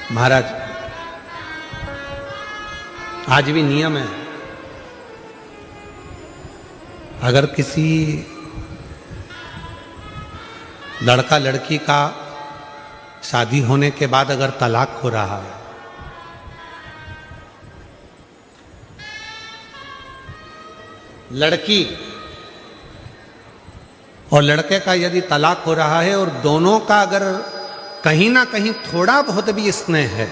महाराज, आज भी नियम है, अगर किसी लड़का लड़की का शादी होने के बाद अगर तलाक हो रहा है, लड़की और लड़के का यदि तलाक हो रहा है और दोनों का अगर कहीं ना कहीं थोड़ा बहुत भी स्नेह है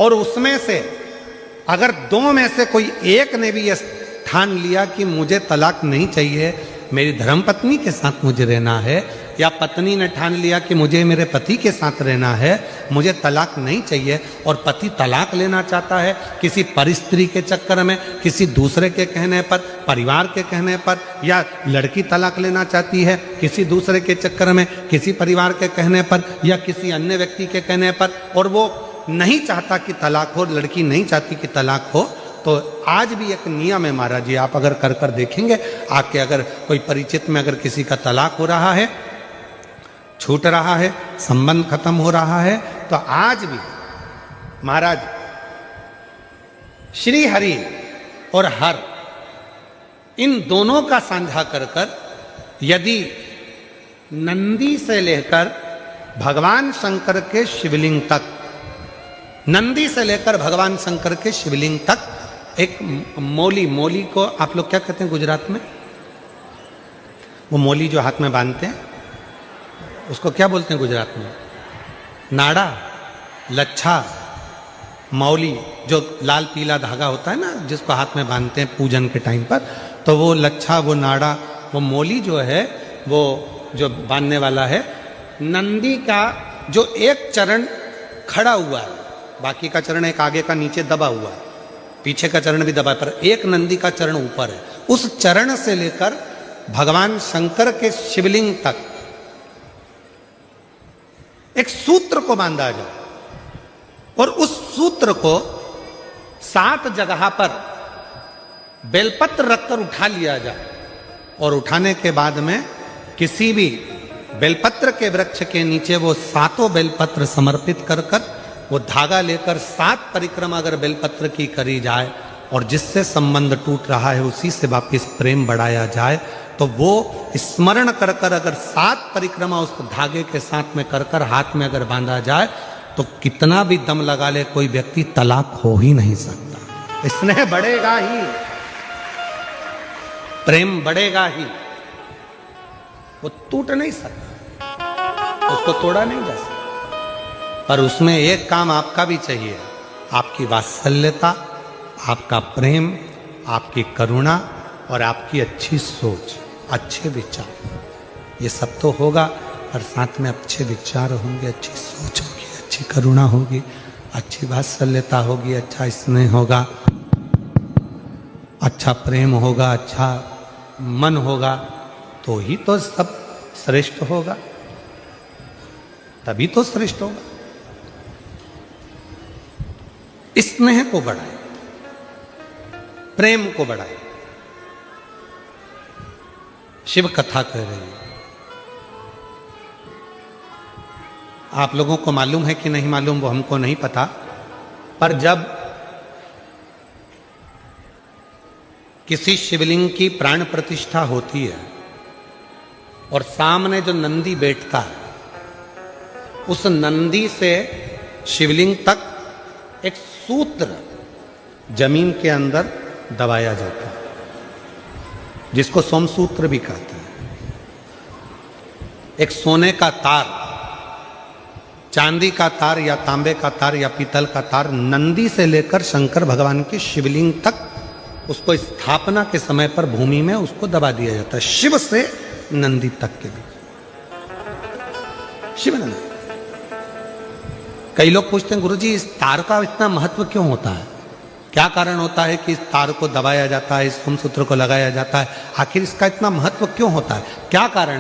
और उसमें से अगर दो में से कोई एक ने भी ठान लिया कि मुझे तलाक नहीं चाहिए, मेरी धर्मपत्नी के साथ मुझे रहना है, या पत्नी ने ठान लिया कि मुझे मेरे पति के साथ रहना है, मुझे तलाक नहीं चाहिए, और पति तलाक लेना चाहता है किसी परिस्त्री के चक्कर में, किसी दूसरे के कहने पर, परिवार के कहने पर, या लड़की तलाक लेना चाहती है किसी दूसरे के चक्कर में, किसी परिवार के कहने पर या किसी अन्य व्यक्ति के कहने पर, और वो नहीं चाहता कि तलाक हो, लड़की नहीं चाहती कि तलाक हो, तो आज भी एक नियम है महाराज जी, आप अगर कर देखेंगे आके, अगर कोई परिचित में अगर किसी का तलाक हो रहा है, छूट रहा है, संबंध खत्म हो रहा है, तो आज भी महाराज श्री हरि और हर इन दोनों का साझा कर कर यदि नंदी से लेकर भगवान शंकर के शिवलिंग तक, नंदी से लेकर भगवान शंकर के शिवलिंग तक एक मौली, मौली को आप लोग क्या कहते हैं गुजरात में? वो मौली जो हाथ में बांधते हैं उसको क्या बोलते हैं गुजरात में? नाड़ा, लच्छा, मौली, जो लाल पीला धागा होता है ना जिसको हाथ में बांधते हैं पूजन के टाइम पर, तो वो लच्छा, वो नाड़ा, वो मौली जो है वो जो बांधने वाला है, नंदी का जो एक चरण खड़ा हुआ है, बाकी का चरण एक आगे का नीचे दबा हुआ है, पीछे का चरण भी दबा है, पर एक नंदी का चरण ऊपर है, उस चरण से लेकर भगवान शंकर के शिवलिंग तक एक सूत्र को बांधा जाए और उस सूत्र को 7 जगह पर बेलपत्र रखकर उठा लिया जाए, और उठाने के बाद में किसी भी बेलपत्र के वृक्ष के नीचे वो 7 बेलपत्र समर्पित कर कर वो धागा लेकर 7 परिक्रमा अगर बेलपत्र की करी जाए और जिससे संबंध टूट रहा है उसी से वापिस प्रेम बढ़ाया जाए, तो वो स्मरण कर कर अगर 7 परिक्रमा उस धागे के साथ में कर कर हाथ में अगर बांधा जाए, तो कितना भी दम लगा ले कोई व्यक्ति तलाक हो ही नहीं सकता। स्नेह बढ़ेगा ही, प्रेम बढ़ेगा ही, वो टूट नहीं सकता, उसको तोड़ा नहीं जा सकता। पर उसमें एक काम आपका भी चाहिए, आपकी वात्सल्यता, आपका प्रेम, आपकी करुणा और आपकी अच्छी सोच, अच्छे विचार, ये सब तो होगा, और साथ में अच्छे विचार होंगे, अच्छी सोच होगी, अच्छी करुणा होगी, अच्छी वात्सल्यता होगी, अच्छा स्नेह होगा, अच्छा प्रेम होगा, अच्छा मन होगा, तो ही तो सब श्रेष्ठ होगा, तभी तो श्रेष्ठ होगा। स्नेह को बढ़ाए, प्रेम को बढ़ाए। शिव कथा कह रही है, आप लोगों को मालूम है कि नहीं मालूम वो हमको नहीं पता, पर जब किसी शिवलिंग की प्राण प्रतिष्ठा होती है और सामने जो नंदी बैठता है, उस नंदी से शिवलिंग तक एक सूत्र जमीन के अंदर दबाया जाता है, जिसको सोमसूत्र भी कहते हैं। एक सोने का तार, चांदी का तार या तांबे का तार या पीतल का तार नंदी से लेकर शंकर भगवान के शिवलिंग तक उसको स्थापना के समय पर भूमि में उसको दबा दिया जाता है, शिव से नंदी तक के बीच, शिव नंदी। कई लोग पूछते हैं गुरुजी इस तार का इतना महत्व क्यों होता है, क्या कारण होता है कि इस तार को दबाया जाता है, इस सोमसूत्र को लगाया जाता है, आखिर इसका इतना महत्व क्यों होता है, क्या कारण?